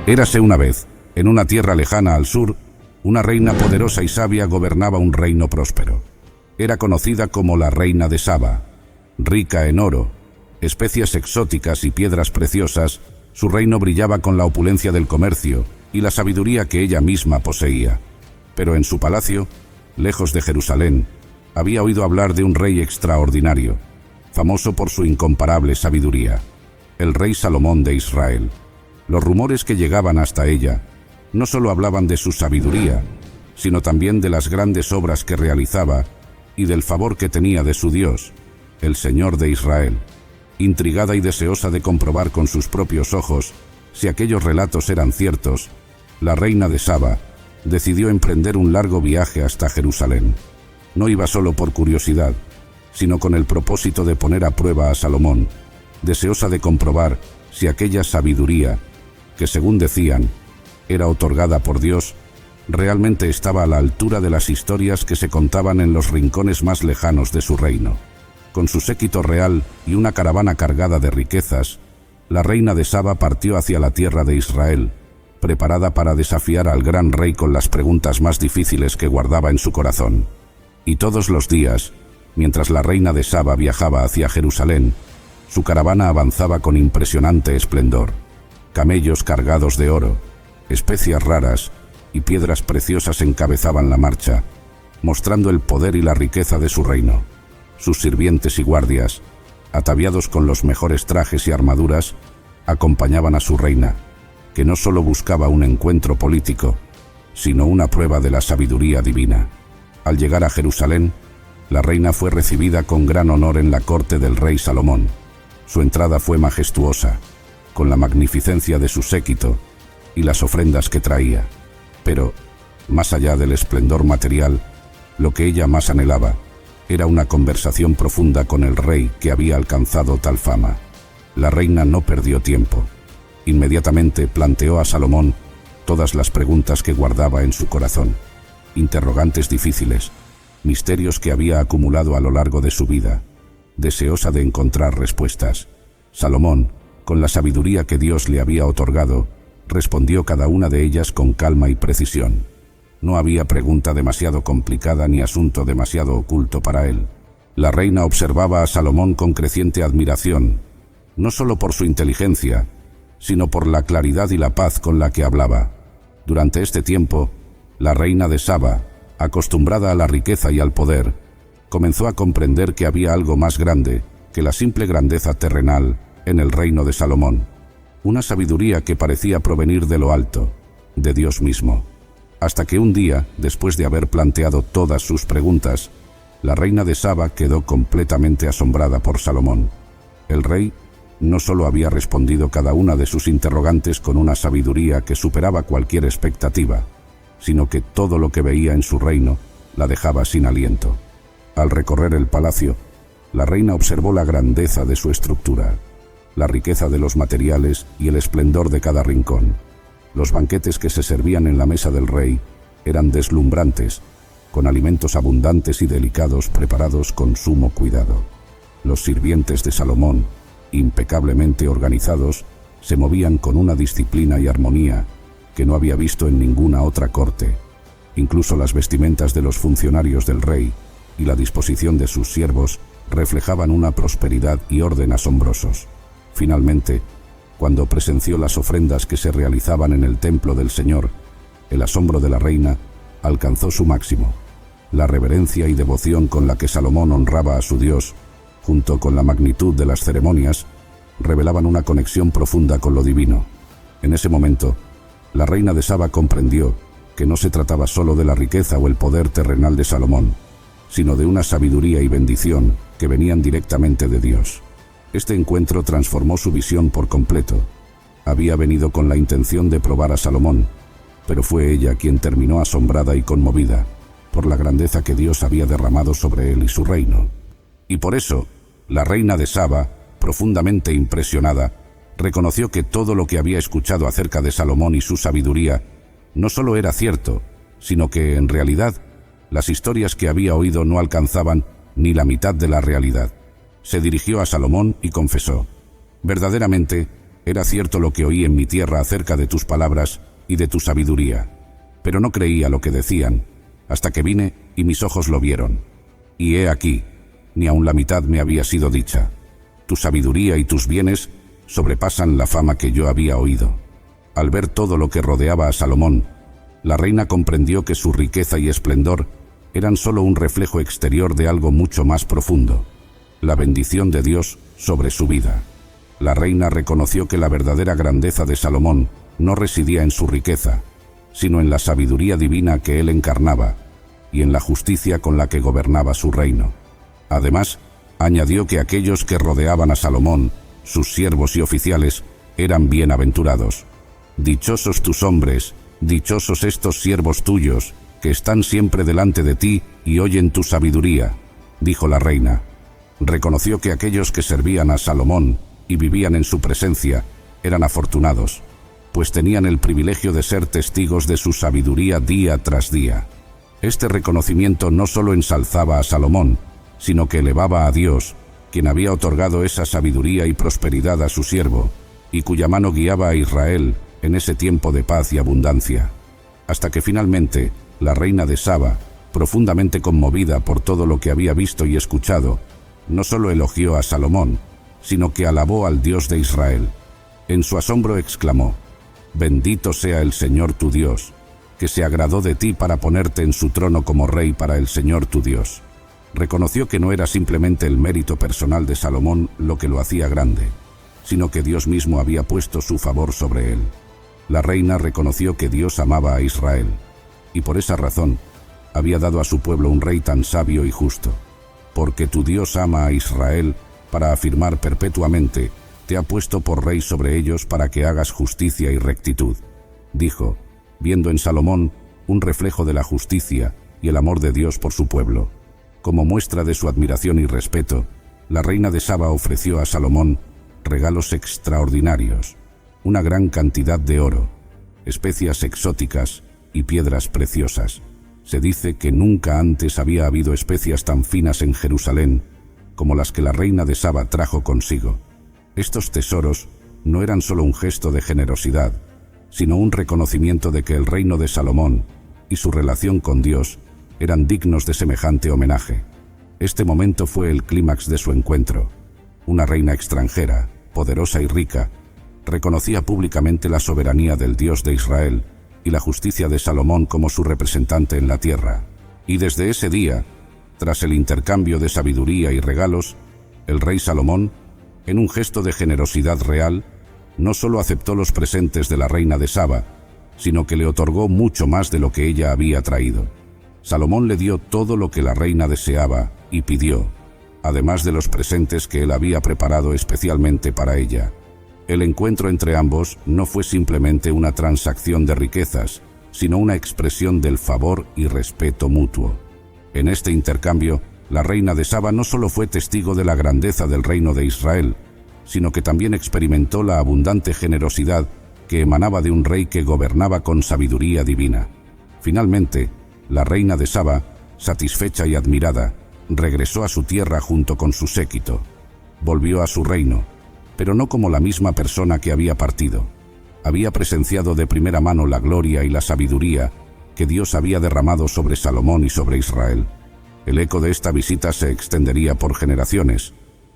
Érase una vez, en una tierra lejana al sur, una reina poderosa y sabia gobernaba un reino próspero. Era conocida como la reina de Saba. Rica en oro, especias exóticas y piedras preciosas, su reino brillaba con la opulencia del comercio y la sabiduría que ella misma poseía. Pero en su palacio, lejos de Jerusalén, había oído hablar de un rey extraordinario, famoso por su incomparable sabiduría, el rey Salomón de Israel. Los rumores que llegaban hasta ella no solo hablaban de su sabiduría, sino también de las grandes obras que realizaba y del favor que tenía de su Dios, el Señor de Israel. Intrigada y deseosa de comprobar con sus propios ojos si aquellos relatos eran ciertos, la reina de Saba decidió emprender un largo viaje hasta Jerusalén. No iba solo por curiosidad, sino con el propósito de poner a prueba a Salomón, deseosa de comprobar si aquella sabiduría, que según decían, era otorgada por Dios, realmente estaba a la altura de las historias que se contaban en los rincones más lejanos de su reino. Con su séquito real y una caravana cargada de riquezas, la reina de Saba partió hacia la tierra de Israel, preparada para desafiar al gran rey con las preguntas más difíciles que guardaba en su corazón. Y todos los días, mientras la reina de Saba viajaba hacia Jerusalén, su caravana avanzaba con impresionante esplendor. Camellos cargados de oro, especias raras y piedras preciosas encabezaban la marcha, mostrando el poder y la riqueza de su reino. Sus sirvientes y guardias, ataviados con los mejores trajes y armaduras, acompañaban a su reina, que no solo buscaba un encuentro político, sino una prueba de la sabiduría divina. Al llegar a Jerusalén, la reina fue recibida con gran honor en la corte del rey Salomón. Su entrada fue majestuosa, con la magnificencia de su séquito y las ofrendas que traía. Pero, más allá del esplendor material, lo que ella más anhelaba era una conversación profunda con el rey que había alcanzado tal fama. La reina no perdió tiempo. Inmediatamente planteó a Salomón todas las preguntas que guardaba en su corazón, interrogantes difíciles, misterios que había acumulado a lo largo de su vida, deseosa de encontrar respuestas. Salomón, con la sabiduría que Dios le había otorgado, respondió cada una de ellas con calma y precisión. No había pregunta demasiado complicada ni asunto demasiado oculto para él. La reina observaba a Salomón con creciente admiración, no solo por su inteligencia, sino por la claridad y la paz con la que hablaba. Durante este tiempo, la reina de Saba, acostumbrada a la riqueza y al poder, comenzó a comprender que había algo más grande que la simple grandeza terrenal en el reino de Salomón. Una sabiduría que parecía provenir de lo alto, de Dios mismo. Hasta que un día, después de haber planteado todas sus preguntas, la reina de Saba quedó completamente asombrada por Salomón. El rey no solo había respondido cada una de sus interrogantes con una sabiduría que superaba cualquier expectativa, sino que todo lo que veía en su reino la dejaba sin aliento. Al recorrer el palacio, la reina observó la grandeza de su estructura, la riqueza de los materiales y el esplendor de cada rincón. Los banquetes que se servían en la mesa del rey eran deslumbrantes, con alimentos abundantes y delicados preparados con sumo cuidado. Los sirvientes de Salomón, impecablemente organizados, se movían con una disciplina y armonía que no había visto en ninguna otra corte. Incluso las vestimentas de los funcionarios del rey y la disposición de sus siervos reflejaban una prosperidad y orden asombrosos. Finalmente, cuando presenció las ofrendas que se realizaban en el templo del Señor, el asombro de la reina alcanzó su máximo. La reverencia y devoción con la que Salomón honraba a su Dios, junto con la magnitud de las ceremonias, revelaban una conexión profunda con lo divino. En ese momento, la reina de Saba comprendió que no se trataba solo de la riqueza o el poder terrenal de Salomón, sino de una sabiduría y bendición que venían directamente de Dios. Este encuentro transformó su visión por completo. Había venido con la intención de probar a Salomón, pero fue ella quien terminó asombrada y conmovida por la grandeza que Dios había derramado sobre él y su reino. Y por eso, la reina de Saba, profundamente impresionada, reconoció que todo lo que había escuchado acerca de Salomón y su sabiduría no solo era cierto, sino que, en realidad, las historias que había oído no alcanzaban ni la mitad de la realidad. Se dirigió a Salomón y confesó: «Verdaderamente, Era cierto lo que oí en mi tierra acerca de tus palabras y de tu sabiduría, pero no creía lo que decían, hasta que vine y mis ojos lo vieron. Y he aquí, ni aun la mitad me había sido dicha. Tu sabiduría y tus bienes sobrepasan la fama que yo había oído. Al ver todo lo que rodeaba a Salomón, la reina comprendió que su riqueza y esplendor eran solo un reflejo exterior de algo mucho más profundo, la bendición de Dios sobre su vida. La reina reconoció que la verdadera grandeza de Salomón no residía en su riqueza, sino en la sabiduría divina que él encarnaba y en la justicia con la que gobernaba su reino. Además, añadió que aquellos que rodeaban a Salomón, sus siervos y oficiales, eran bienaventurados. Dichosos tus hombres, dichosos estos siervos tuyos, que están siempre delante de ti y oyen tu sabiduría, dijo la reina. Reconoció que aquellos que servían a Salomón y vivían en su presencia eran afortunados, pues tenían el privilegio de ser testigos de su sabiduría día tras día. Este reconocimiento no solo ensalzaba a Salomón, sino que elevaba a Dios, quien había otorgado esa sabiduría y prosperidad a su siervo, y cuya mano guiaba a Israel en ese tiempo de paz y abundancia. Hasta que finalmente, la reina de Saba, profundamente conmovida por todo lo que había visto y escuchado, no solo elogió a Salomón, sino que alabó al Dios de Israel. En su asombro exclamó: «Bendito sea el Señor tu Dios, que se agradó de ti para ponerte en su trono como rey para el Señor tu Dios». Reconoció que no era simplemente el mérito personal de Salomón lo que lo hacía grande, sino que Dios mismo había puesto su favor sobre él. La reina reconoció que Dios amaba a Israel, y por esa razón había dado a su pueblo un rey tan sabio y justo. Porque tu Dios ama a Israel para afirmar perpetuamente, te ha puesto por rey sobre ellos para que hagas justicia y rectitud, dijo, viendo en Salomón un reflejo de la justicia y el amor de Dios por su pueblo. Como muestra de su admiración y respeto, la reina de Saba ofreció a Salomón regalos extraordinarios, una gran cantidad de oro, especias exóticas y piedras preciosas. Se dice que nunca antes había habido especias tan finas en Jerusalén como las que la reina de Saba trajo consigo. Estos tesoros no eran solo un gesto de generosidad, sino un reconocimiento de que el reino de Salomón y su relación con Dios eran dignos de semejante homenaje. Este momento fue el clímax de su encuentro. Una reina extranjera, poderosa y rica, reconocía públicamente la soberanía del Dios de Israel y la justicia de Salomón como su representante en la tierra. Y desde ese día, tras el intercambio de sabiduría y regalos, el rey Salomón, en un gesto de generosidad real, no solo aceptó los presentes de la reina de Saba, sino que le otorgó mucho más de lo que ella había traído. Salomón le dio todo lo que la reina deseaba y pidió, además de los presentes que él había preparado especialmente para ella. El encuentro entre ambos no fue simplemente una transacción de riquezas, sino una expresión del favor y respeto mutuo. En este intercambio, la reina de Saba no solo fue testigo de la grandeza del reino de Israel, sino que también experimentó la abundante generosidad que emanaba de un rey que gobernaba con sabiduría divina. Finalmente, la reina de Saba, satisfecha y admirada, regresó a su tierra junto con su séquito. Volvió a su reino, pero no como la misma persona que había partido. Había presenciado de primera mano la gloria y la sabiduría que Dios había derramado sobre Salomón y sobre Israel. El eco de esta visita se extendería por generaciones,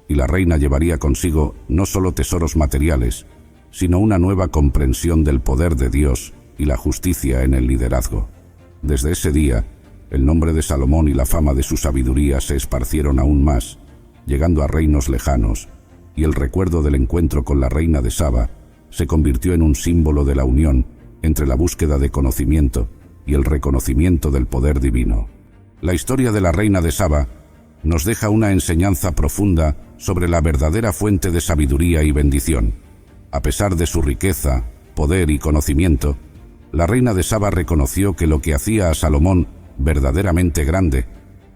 y la reina llevaría consigo no solo tesoros materiales, sino una nueva comprensión del poder de Dios y la justicia en el liderazgo. Desde ese día, el nombre de Salomón y la fama de su sabiduría se esparcieron aún más, llegando a reinos lejanos, y el recuerdo del encuentro con la reina de Saba se convirtió en un símbolo de la unión entre la búsqueda de conocimiento y el reconocimiento del poder divino. La historia de la reina de Saba nos deja una enseñanza profunda sobre la verdadera fuente de sabiduría y bendición. A pesar de su riqueza, poder y conocimiento, la reina de Saba reconoció que lo que hacía a Salomón verdaderamente grande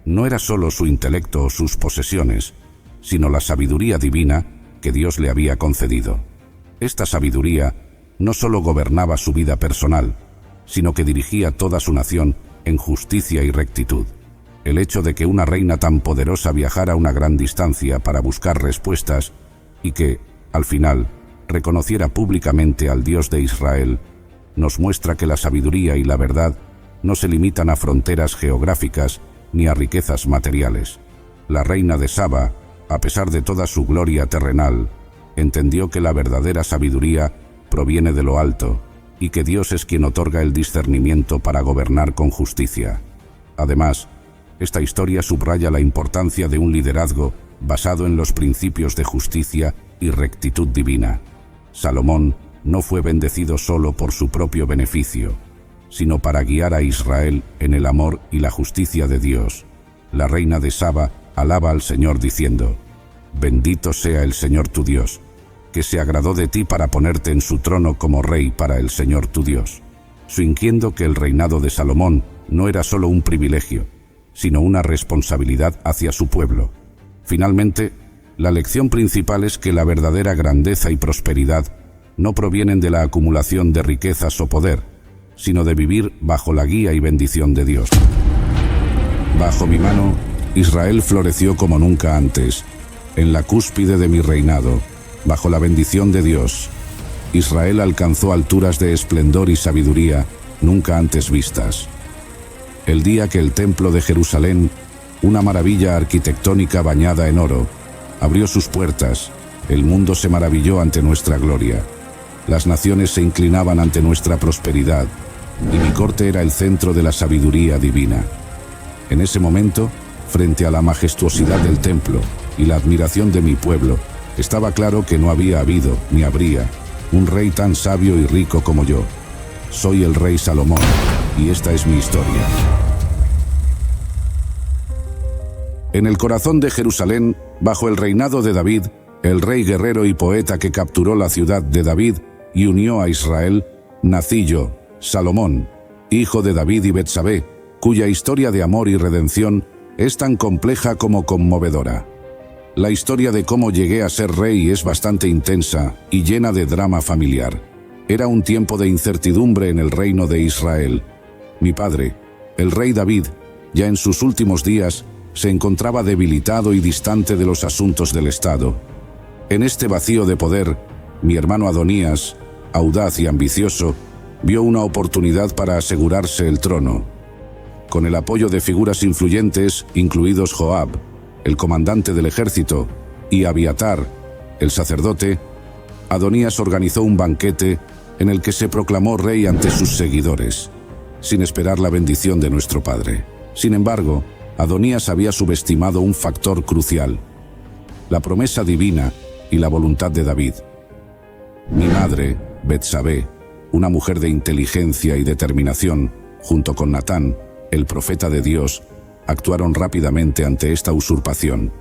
no era solo su intelecto o sus posesiones, sino la sabiduría divina que Dios le había concedido. Esta sabiduría no solo gobernaba su vida personal, sino que dirigía toda su nación en justicia y rectitud. El hecho de que una reina tan poderosa viajara una gran distancia para buscar respuestas y que, al final, reconociera públicamente al Dios de Israel, nos muestra que la sabiduría y la verdad no se limitan a fronteras geográficas ni a riquezas materiales. La reina de Saba, a pesar de toda su gloria terrenal, entendió que la verdadera sabiduría proviene de lo alto y que Dios es quien otorga el discernimiento para gobernar con justicia. Además, esta historia subraya la importancia de un liderazgo basado en los principios de justicia y rectitud divina. Salomón no fue bendecido solo por su propio beneficio, sino para guiar a Israel en el amor y la justicia de Dios. La reina de Saba alaba al Señor diciendo: «Bendito sea el Señor tu Dios, que se agradó de ti para ponerte en su trono como rey para el Señor tu Dios», fingiendo que el reinado de Salomón no era solo un privilegio, sino una responsabilidad hacia su pueblo. Finalmente, la lección principal es que la verdadera grandeza y prosperidad no provienen de la acumulación de riquezas o poder, sino de vivir bajo la guía y bendición de Dios. Bajo mi mano, Israel floreció como nunca antes. En la cúspide de mi reinado, bajo la bendición de Dios, Israel alcanzó alturas de esplendor y sabiduría nunca antes vistas. El día que el templo de Jerusalén, una maravilla arquitectónica bañada en oro, abrió sus puertas, el mundo se maravilló ante nuestra gloria. Las naciones se inclinaban ante nuestra prosperidad, y mi corte era el centro de la sabiduría divina. En ese momento, frente a la majestuosidad del templo y la admiración de mi pueblo, estaba claro que no había habido, ni habría, un rey tan sabio y rico como yo. Soy el rey Salomón, y esta es mi historia. En el corazón de Jerusalén, bajo el reinado de David, el rey guerrero y poeta que capturó la ciudad de David y unió a Israel, nací yo, Salomón, hijo de David y Betsabé, cuya historia de amor y redención es tan compleja como conmovedora. La historia de cómo llegué a ser rey es bastante intensa y llena de drama familiar. Era un tiempo de incertidumbre en el reino de Israel. Mi padre, el rey David, ya en sus últimos días, se encontraba debilitado y distante de los asuntos del Estado. En este vacío de poder, mi hermano Adonías, audaz y ambicioso, vio una oportunidad para asegurarse el trono. Con el apoyo de figuras influyentes, incluidos Joab, el comandante del ejército, y Abiatar, el sacerdote, Adonías organizó un banquete en el que se proclamó rey ante sus seguidores, sin esperar la bendición de nuestro padre. Sin embargo, Adonías había subestimado un factor crucial: la promesa divina y la voluntad de David. Mi madre, Betsabé, una mujer de inteligencia y determinación, junto con Natán, el profeta de Dios, actuaron rápidamente ante esta usurpación.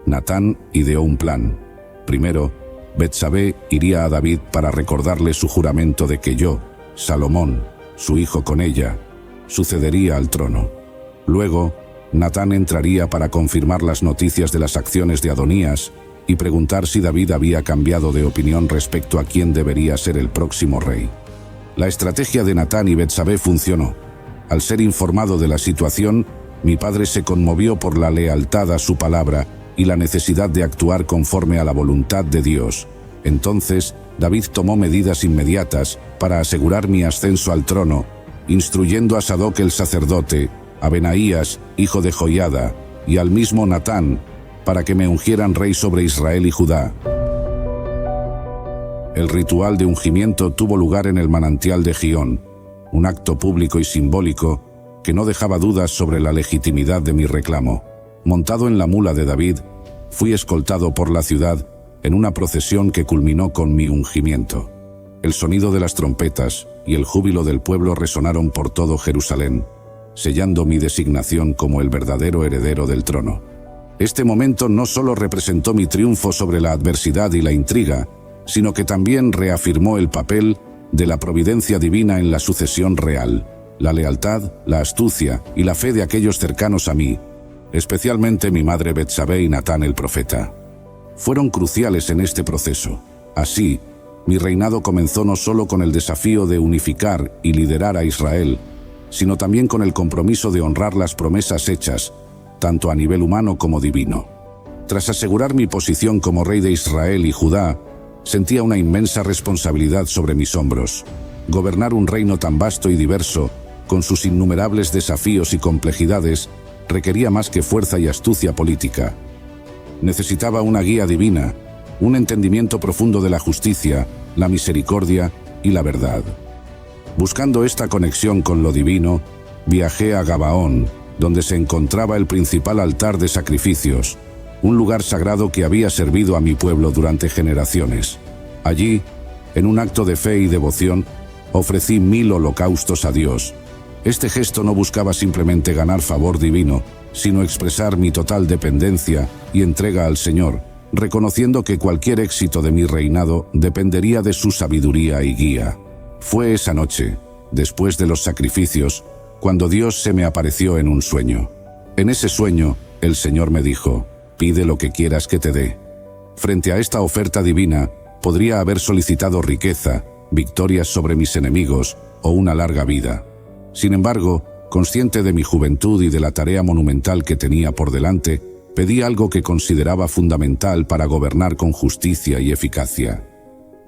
Natán ideó un plan. Primero, Betsabé iría a David para recordarle su juramento de que yo, Salomón, su hijo con ella, sucedería al trono. Luego, Natán entraría para confirmar las noticias de las acciones de Adonías y preguntar si David había cambiado de opinión respecto a quién debería ser el próximo rey. La estrategia de Natán y Betsabé funcionó. Al ser informado de la situación, mi padre se conmovió por la lealtad a su palabra y la necesidad de actuar conforme a la voluntad de Dios. Entonces, David tomó medidas inmediatas para asegurar mi ascenso al trono, instruyendo a Sadoc el sacerdote, a Benaías, hijo de Joiada, y al mismo Natán, para que me ungieran rey sobre Israel y Judá. El ritual de ungimiento tuvo lugar en el manantial de Gión, un acto público y simbólico que no dejaba dudas sobre la legitimidad de mi reclamo. Montado en la mula de David, fui escoltado por la ciudad en una procesión que culminó con mi ungimiento. El sonido de las trompetas y el júbilo del pueblo resonaron por todo Jerusalén, sellando mi designación como el verdadero heredero del trono. Este momento no solo representó mi triunfo sobre la adversidad y la intriga, sino que también reafirmó el papel de la providencia divina en la sucesión real, la lealtad, la astucia y la fe de aquellos cercanos a mí, especialmente mi madre Betsabé y Natán el profeta. Fueron cruciales en este proceso. Así, mi reinado comenzó no solo con el desafío de unificar y liderar a Israel, sino también con el compromiso de honrar las promesas hechas, tanto a nivel humano como divino. Tras asegurar mi posición como rey de Israel y Judá, sentía una inmensa responsabilidad sobre mis hombros. Gobernar un reino tan vasto y diverso, con sus innumerables desafíos y complejidades, requería más que fuerza y astucia política. Necesitaba una guía divina, un entendimiento profundo de la justicia, la misericordia y la verdad. Buscando esta conexión con lo divino, viajé a Gabaón, donde se encontraba el principal altar de sacrificios, un lugar sagrado que había servido a mi pueblo durante generaciones. Allí, en un acto de fe y devoción, ofrecí 1000 holocaustos a Dios. Este gesto no buscaba simplemente ganar favor divino, sino expresar mi total dependencia y entrega al Señor, reconociendo que cualquier éxito de mi reinado dependería de su sabiduría y guía. Fue esa noche, después de los sacrificios, cuando Dios se me apareció en un sueño. En ese sueño, el Señor me dijo: «Pide lo que quieras que te dé». Frente a esta oferta divina, podría haber solicitado riqueza, victorias sobre mis enemigos o una larga vida. Sin embargo, consciente de mi juventud y de la tarea monumental que tenía por delante, pedí algo que consideraba fundamental para gobernar con justicia y eficacia.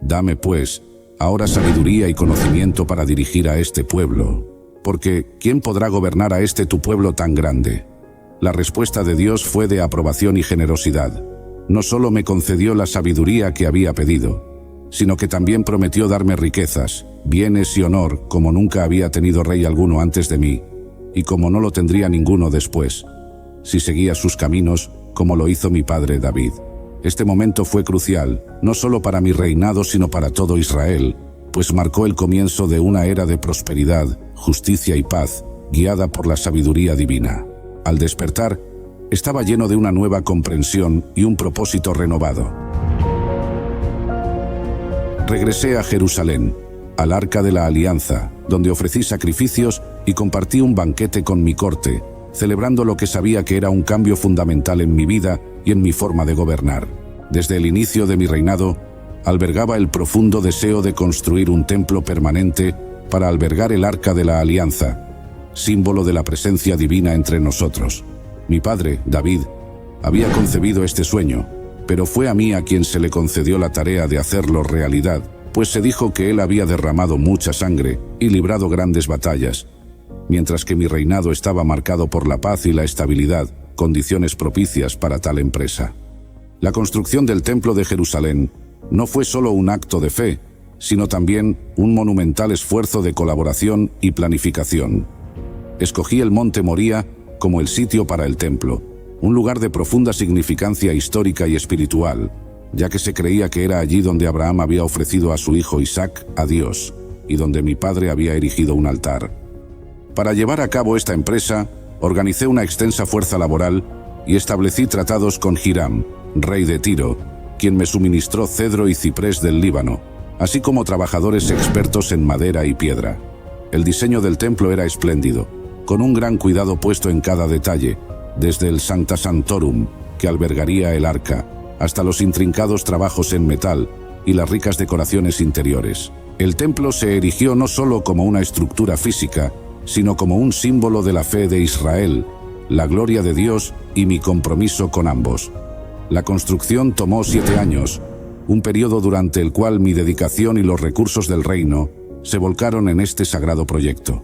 «Dame, pues, ahora sabiduría y conocimiento para dirigir a este pueblo, porque ¿quién podrá gobernar a este tu pueblo tan grande?». La respuesta de Dios fue de aprobación y generosidad. No solo me concedió la sabiduría que había pedido, sino que también prometió darme riquezas, bienes y honor como nunca había tenido rey alguno antes de mí, y como no lo tendría ninguno después, si seguía sus caminos como lo hizo mi padre David. Este momento fue crucial, no solo para mi reinado sino para todo Israel, pues marcó el comienzo de una era de prosperidad, justicia y paz, guiada por la sabiduría divina. Al despertar, estaba lleno de una nueva comprensión y un propósito renovado. Regresé a Jerusalén, al Arca de la Alianza, donde ofrecí sacrificios y compartí un banquete con mi corte, celebrando lo que sabía que era un cambio fundamental en mi vida y en mi forma de gobernar. Desde el inicio de mi reinado, albergaba el profundo deseo de construir un templo permanente para albergar el Arca de la Alianza, símbolo de la presencia divina entre nosotros. Mi padre, David, había concebido este sueño, pero fue a mí a quien se le concedió la tarea de hacerlo realidad, pues se dijo que él había derramado mucha sangre y librado grandes batallas, mientras que mi reinado estaba marcado por la paz y la estabilidad, condiciones propicias para tal empresa. La construcción del Templo de Jerusalén no fue solo un acto de fe, sino también un monumental esfuerzo de colaboración y planificación. Escogí el Monte Moría como el sitio para el templo, un lugar de profunda significancia histórica y espiritual, ya que se creía que era allí donde Abraham había ofrecido a su hijo Isaac a Dios, y donde mi padre había erigido un altar. Para llevar a cabo esta empresa, organicé una extensa fuerza laboral y establecí tratados con Hiram, rey de Tiro, quien me suministró cedro y ciprés del Líbano, así como trabajadores expertos en madera y piedra. El diseño del templo era espléndido, con un gran cuidado puesto en cada detalle, desde el Sancta Sanctorum, que albergaría el arca, hasta los intrincados trabajos en metal y las ricas decoraciones interiores. El templo se erigió no solo como una estructura física, sino como un símbolo de la fe de Israel, la gloria de Dios y mi compromiso con ambos. La construcción tomó 7 años, un periodo durante el cual mi dedicación y los recursos del reino se volcaron en este sagrado proyecto.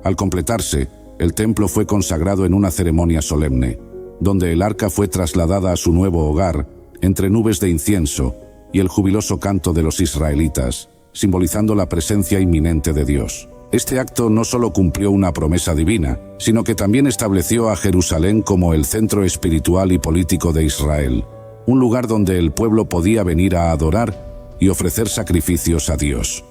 Al completarse, el templo fue consagrado en una ceremonia solemne, donde el arca fue trasladada a su nuevo hogar entre nubes de incienso y el jubiloso canto de los israelitas, simbolizando la presencia inminente de Dios. Este acto no solo cumplió una promesa divina, sino que también estableció a Jerusalén como el centro espiritual y político de Israel, un lugar donde el pueblo podía venir a adorar y ofrecer sacrificios a Dios.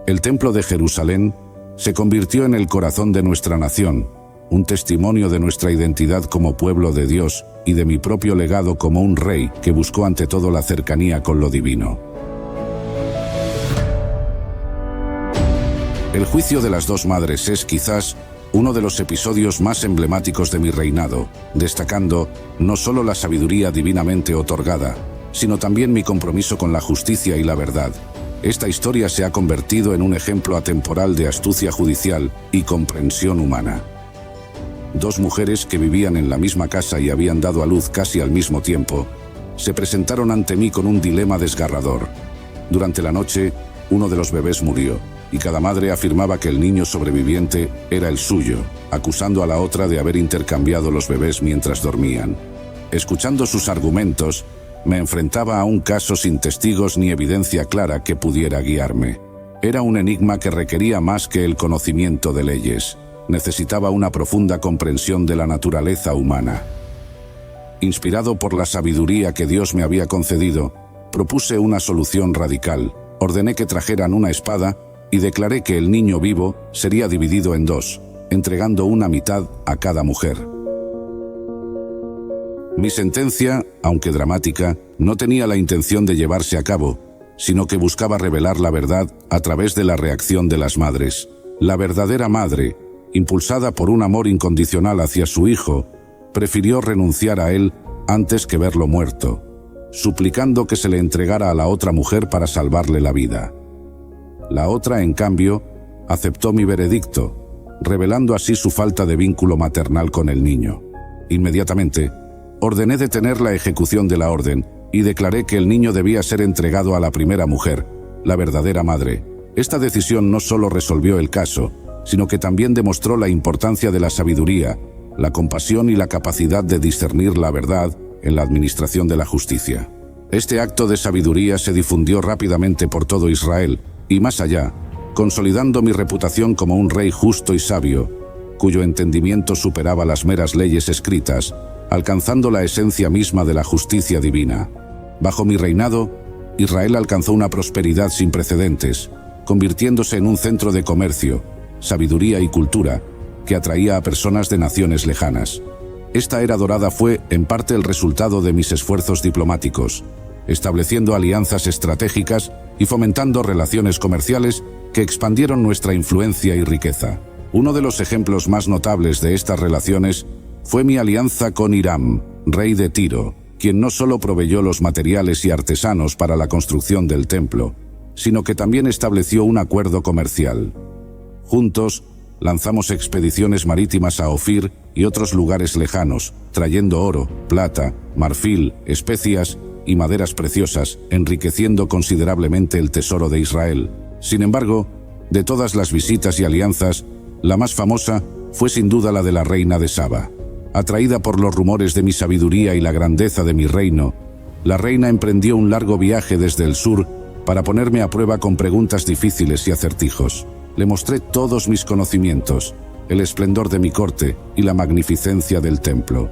El Templo de Jerusalén se convirtió en el corazón de nuestra nación, un testimonio de nuestra identidad como pueblo de Dios y de mi propio legado como un rey que buscó ante todo la cercanía con lo divino. El juicio de las 2 madres es quizás uno de los episodios más emblemáticos de mi reinado, destacando no solo la sabiduría divinamente otorgada, sino también mi compromiso con la justicia y la verdad. Esta historia se ha convertido en un ejemplo atemporal de astucia judicial y comprensión humana. 2 mujeres que vivían en la misma casa y habían dado a luz casi al mismo tiempo, se presentaron ante mí con un dilema desgarrador. Durante la noche, uno de los bebés murió, y cada madre afirmaba que el niño sobreviviente era el suyo, acusando a la otra de haber intercambiado los bebés mientras dormían. Escuchando sus argumentos, me enfrentaba a un caso sin testigos ni evidencia clara que pudiera guiarme. Era un enigma que requería más que el conocimiento de leyes. Necesitaba una profunda comprensión de la naturaleza humana. Inspirado por la sabiduría que Dios me había concedido, propuse una solución radical. Ordené que trajeran una espada y declaré que el niño vivo sería dividido en dos, entregando una mitad a cada mujer. Mi sentencia, aunque dramática, no tenía la intención de llevarse a cabo, sino que buscaba revelar la verdad a través de la reacción de las madres. La verdadera madre, impulsada por un amor incondicional hacia su hijo, prefirió renunciar a él antes que verlo muerto, suplicando que se le entregara a la otra mujer para salvarle la vida. La otra, en cambio, aceptó mi veredicto, revelando así su falta de vínculo maternal con el niño. Inmediatamente, ordené detener la ejecución de la orden y declaré que el niño debía ser entregado a la primera mujer, la verdadera madre. Esta decisión no solo resolvió el caso, sino que también demostró la importancia de la sabiduría, la compasión y la capacidad de discernir la verdad en la administración de la justicia. Este acto de sabiduría se difundió rápidamente por todo Israel y más allá, consolidando mi reputación como un rey justo y sabio, cuyo entendimiento superaba las meras leyes escritas, alcanzando la esencia misma de la justicia divina. Bajo mi reinado, Israel alcanzó una prosperidad sin precedentes, convirtiéndose en un centro de comercio, sabiduría y cultura que atraía a personas de naciones lejanas. Esta era dorada fue, en parte, el resultado de mis esfuerzos diplomáticos, estableciendo alianzas estratégicas y fomentando relaciones comerciales que expandieron nuestra influencia y riqueza. Uno de los ejemplos más notables de estas relaciones fue mi alianza con Hiram, rey de Tiro, quien no solo proveyó los materiales y artesanos para la construcción del templo, sino que también estableció un acuerdo comercial. Juntos, lanzamos expediciones marítimas a Ofir y otros lugares lejanos, trayendo oro, plata, marfil, especias y maderas preciosas, enriqueciendo considerablemente el tesoro de Israel. Sin embargo, de todas las visitas y alianzas, la más famosa fue sin duda la de la reina de Saba. Atraída por los rumores de mi sabiduría y la grandeza de mi reino, la reina emprendió un largo viaje desde el sur para ponerme a prueba con preguntas difíciles y acertijos. Le mostré todos mis conocimientos, el esplendor de mi corte y la magnificencia del templo.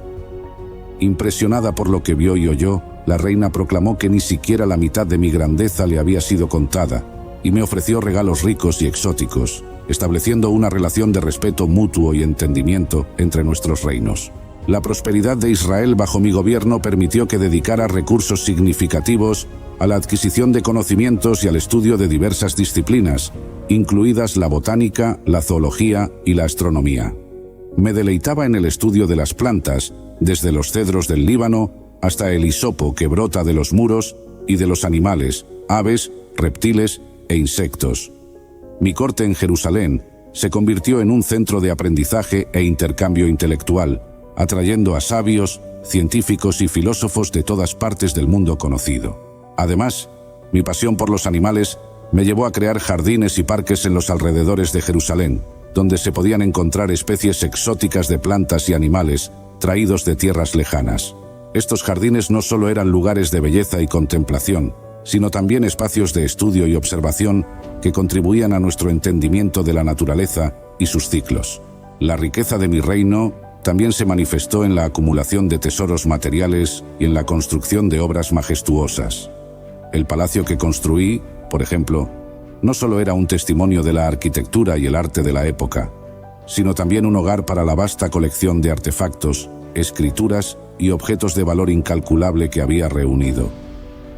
Impresionada por lo que vio y oyó, la reina proclamó que ni siquiera la mitad de mi grandeza le había sido contada, y me ofreció regalos ricos y exóticos, estableciendo una relación de respeto mutuo y entendimiento entre nuestros reinos. La prosperidad de Israel bajo mi gobierno permitió que dedicara recursos significativos a la adquisición de conocimientos y al estudio de diversas disciplinas, incluidas la botánica, la zoología y la astronomía. Me deleitaba en el estudio de las plantas, desde los cedros del Líbano hasta el hisopo que brota de los muros, y de los animales, aves, reptiles e insectos. Mi corte en Jerusalén se convirtió en un centro de aprendizaje e intercambio intelectual, atrayendo a sabios, científicos y filósofos de todas partes del mundo conocido. Además, mi pasión por los animales me llevó a crear jardines y parques en los alrededores de Jerusalén, donde se podían encontrar especies exóticas de plantas y animales traídos de tierras lejanas. Estos jardines no solo eran lugares de belleza y contemplación, sino también espacios de estudio y observación que contribuían a nuestro entendimiento de la naturaleza y sus ciclos. La riqueza de mi reino también se manifestó en la acumulación de tesoros materiales y en la construcción de obras majestuosas. El palacio que construí, por ejemplo, no solo era un testimonio de la arquitectura y el arte de la época, sino también un hogar para la vasta colección de artefactos, escrituras y objetos de valor incalculable que había reunido.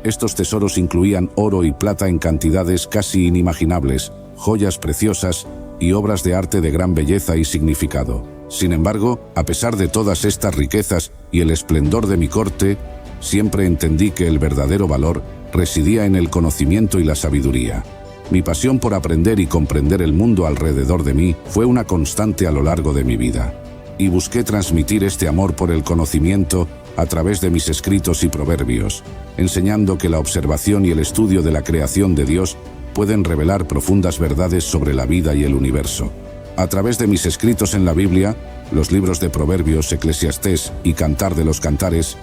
Estos tesoros incluían oro y plata en cantidades casi inimaginables, joyas preciosas y obras de arte de gran belleza y significado. Sin embargo, a pesar de todas estas riquezas y el esplendor de mi corte, siempre entendí que el verdadero valor residía en el conocimiento y la sabiduría. Mi pasión por aprender y comprender el mundo alrededor de mí fue una constante a lo largo de mi vida. Y busqué transmitir este amor por el conocimiento a través de mis escritos y proverbios, enseñando que la observación y el estudio de la creación de Dios pueden revelar profundas verdades sobre la vida y el universo. A través de mis escritos en la Biblia, los libros de Proverbios, Eclesiastés y Cantar de los Cantares,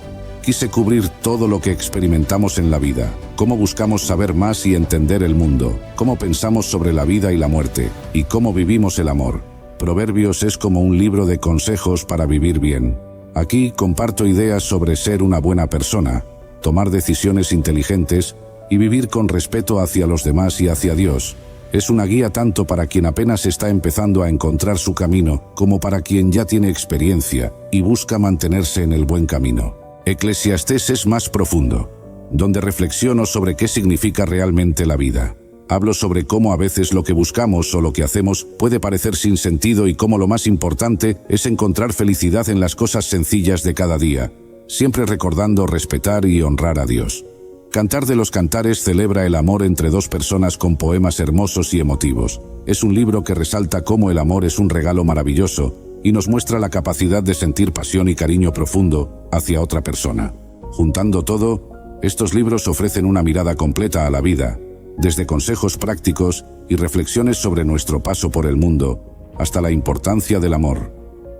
quise cubrir todo lo que experimentamos en la vida, cómo buscamos saber más y entender el mundo, cómo pensamos sobre la vida y la muerte, y cómo vivimos el amor. Proverbios es como un libro de consejos para vivir bien. Aquí comparto ideas sobre ser una buena persona, tomar decisiones inteligentes y vivir con respeto hacia los demás y hacia Dios. Es una guía tanto para quien apenas está empezando a encontrar su camino, como para quien ya tiene experiencia y busca mantenerse en el buen camino. Eclesiastés es más profundo, donde reflexiono sobre qué significa realmente la vida. Hablo sobre cómo a veces lo que buscamos o lo que hacemos puede parecer sin sentido y cómo lo más importante es encontrar felicidad en las cosas sencillas de cada día, siempre recordando respetar y honrar a Dios. Cantar de los Cantares celebra el amor entre dos personas con poemas hermosos y emotivos. Es un libro que resalta cómo el amor es un regalo maravilloso y nos muestra la capacidad de sentir pasión y cariño profundo hacia otra persona. Juntando todo, estos libros ofrecen una mirada completa a la vida, desde consejos prácticos y reflexiones sobre nuestro paso por el mundo, hasta la importancia del amor.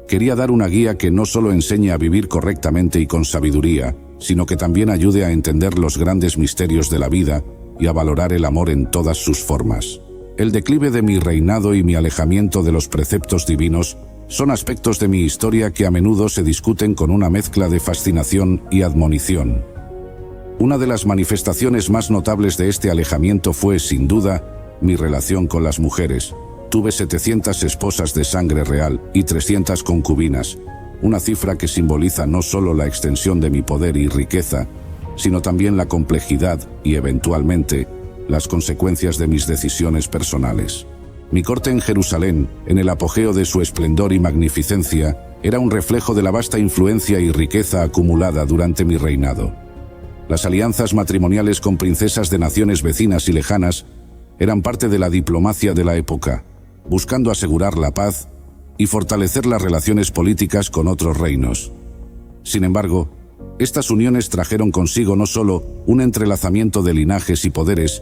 Quería dar una guía que no solo enseñe a vivir correctamente y con sabiduría, sino que también ayude a entender los grandes misterios de la vida y a valorar el amor en todas sus formas. El declive de mi reinado y mi alejamiento de los preceptos divinos son aspectos de mi historia que a menudo se discuten con una mezcla de fascinación y admonición. Una de las manifestaciones más notables de este alejamiento fue, sin duda, mi relación con las mujeres. Tuve 700 esposas de sangre real y 300 concubinas, una cifra que simboliza no solo la extensión de mi poder y riqueza, sino también la complejidad y, eventualmente, las consecuencias de mis decisiones personales. Mi corte en Jerusalén, en el apogeo de su esplendor y magnificencia, era un reflejo de la vasta influencia y riqueza acumulada durante mi reinado. Las alianzas matrimoniales con princesas de naciones vecinas y lejanas eran parte de la diplomacia de la época, buscando asegurar la paz y fortalecer las relaciones políticas con otros reinos. Sin embargo, estas uniones trajeron consigo no solo un entrelazamiento de linajes y poderes,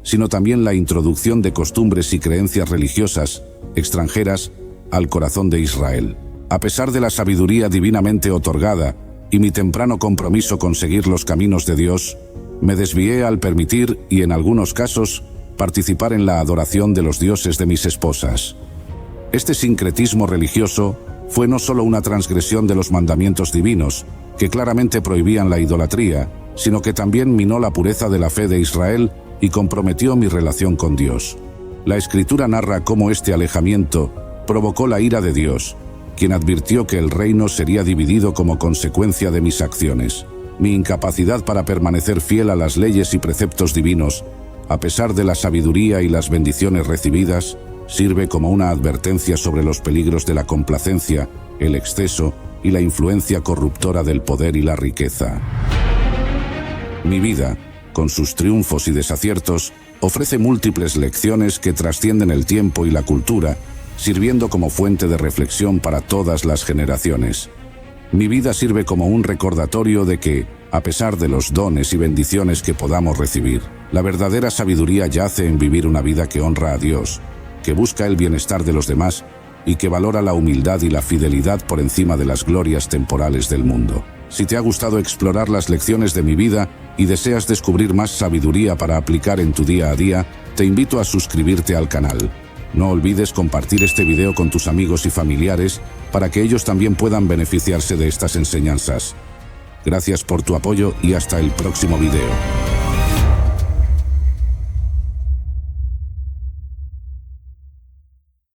sino también la introducción de costumbres y creencias religiosas extranjeras al corazón de Israel. A pesar de la sabiduría divinamente otorgada y mi temprano compromiso con seguir los caminos de Dios, me desvié al permitir y, en algunos casos, participar en la adoración de los dioses de mis esposas. Este sincretismo religioso fue no solo una transgresión de los mandamientos divinos, que claramente prohibían la idolatría, sino que también minó la pureza de la fe de Israel y comprometió mi relación con Dios. La Escritura narra cómo este alejamiento provocó la ira de Dios, quien advirtió que el reino sería dividido como consecuencia de mis acciones. Mi incapacidad para permanecer fiel a las leyes y preceptos divinos, a pesar de la sabiduría y las bendiciones recibidas, sirve como una advertencia sobre los peligros de la complacencia, el exceso y la influencia corruptora del poder y la riqueza. Mi vida, con sus triunfos y desaciertos, ofrece múltiples lecciones que trascienden el tiempo y la cultura, sirviendo como fuente de reflexión para todas las generaciones. Mi vida sirve como un recordatorio de que, a pesar de los dones y bendiciones que podamos recibir, la verdadera sabiduría yace en vivir una vida que honra a Dios, que busca el bienestar de los demás y que valora la humildad y la fidelidad por encima de las glorias temporales del mundo. Si te ha gustado explorar las lecciones de mi vida y deseas descubrir más sabiduría para aplicar en tu día a día, te invito a suscribirte al canal. No olvides compartir este video con tus amigos y familiares para que ellos también puedan beneficiarse de estas enseñanzas. Gracias por tu apoyo y hasta el próximo video.